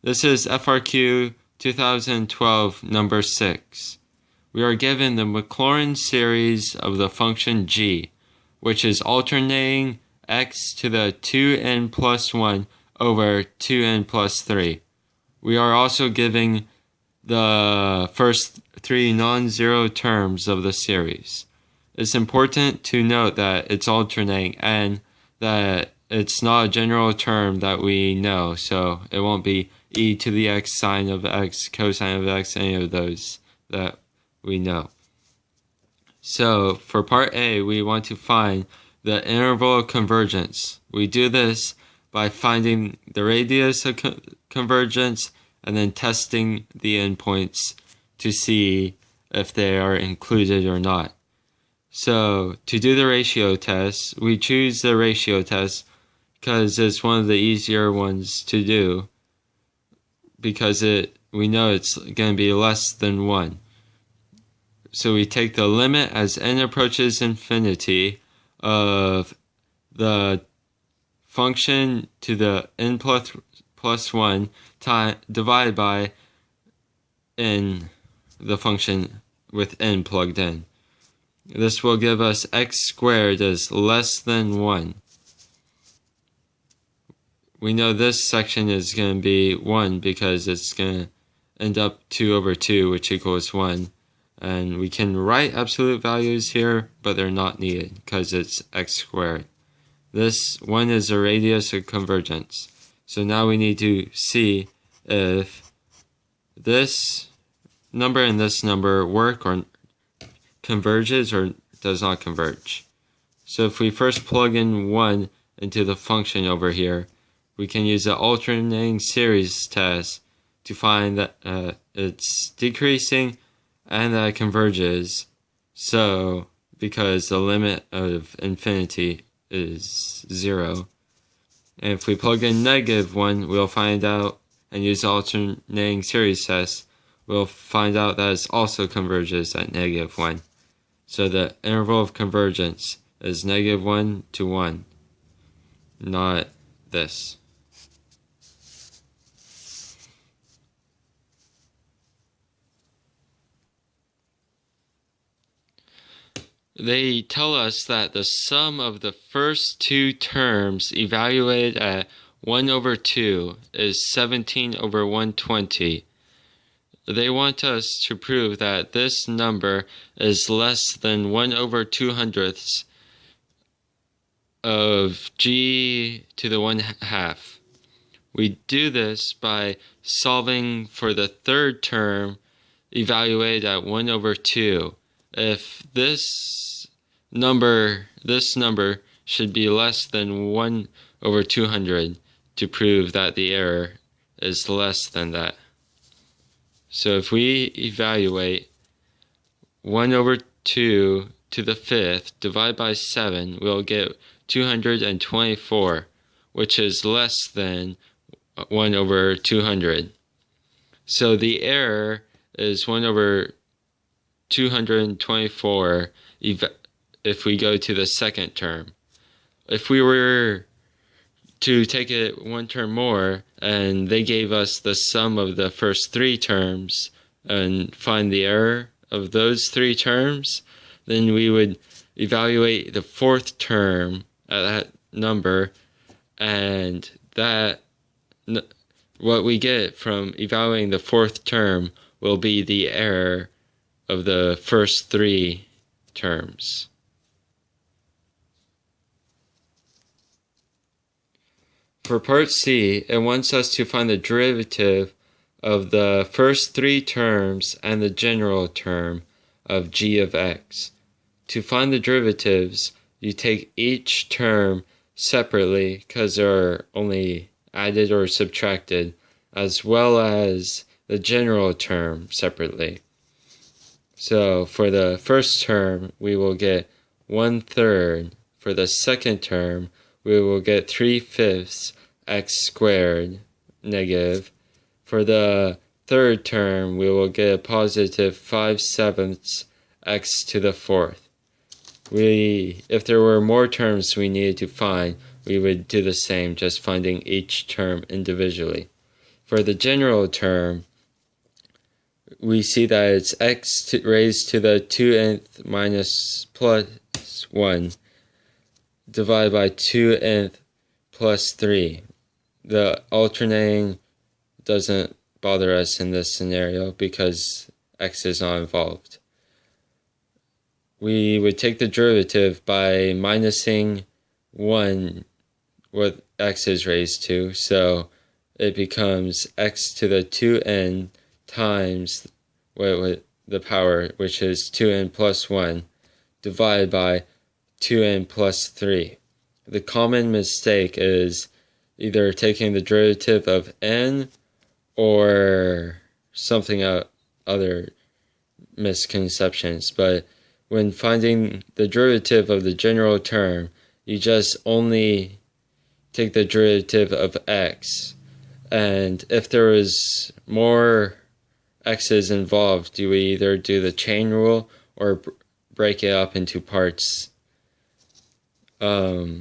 This is FRQ 2012 number 6. We are given the Maclaurin series of the function g, which is alternating x to the 2n plus 1 over 2n plus 3. We are also given the first three non-zero terms of the series. It's important to note that it's alternating and that it's not a general term that we know, so it won't be e to the x sine of x, cosine of x, any of those that we know. So for part A, we want to find the interval of convergence. We do this by finding the radius of convergence and then testing the endpoints to see if they are included or not. So to do the ratio test, we choose the ratio test because it's one of the easier ones to do, because we know it's going to be less than 1. So we take the limit as n approaches infinity of the function to the n plus 1 time divided by n, the function with n plugged in. This will give us x squared is less than 1. We know this section is going to be 1 because it's going to end up 2 over 2, which equals 1. And we can write absolute values here, but they're not needed because it's x squared. This 1 is the radius of convergence. So now we need to see if this number and this number work or converges or does not converge. So if we first plug in 1 into the function over here, we can use the alternating series test to find that it's decreasing and that it converges. So because the limit of infinity is 0. And if we plug in -1, we'll find out, and use the alternating series test, we'll find out that it also converges at -1. So the interval of convergence is -1 to 1, not this. They tell us that the sum of the first two terms evaluated at 1 over 2 is 17 over 120. They want us to prove that this number is less than 1 over 200ths of g to the 1/2. We do this by solving for the third term evaluated at 1 over 2. If this number should be less than 1 over 200 to prove that the error is less than that. So if we evaluate 1 over 2 to the 5th divided by 7, we'll get 224, which is less than 1 over 200. So the error is 1 over 224 if we go to the second term. If we were to take it one term more and they gave us the sum of the first three terms and find the error of those three terms, then we would evaluate the fourth term at that number, and that what we get from evaluating the fourth term will be the error of the first three terms. For part C, it wants us to find the derivative of the first three terms and the general term of g of x. To find the derivatives, you take each term separately because they're only added or subtracted, as well as the general term separately. So for the first term, we will get 1/3. For the second term, we will get 3/5 x squared negative. For the third term, we will get a positive 5/7 x to the 4th. If there were more terms we needed to find, we would do the same, just finding each term individually. for the general term, we see that it's x raised to the 2nth minus plus 1 divided by 2nth plus 3. The alternating doesn't bother us in this scenario because x is not involved. We would take the derivative by minusing 1 what x is raised to, so it becomes x to the 2n times the power, which is 2n plus 1, divided by 2n plus 3. The common mistake is either taking the derivative of n or something other misconceptions, but when finding the derivative of the general term, you just only take the derivative of x, and if there is more x's involved, you either do the chain rule or break it up into parts. Yeah.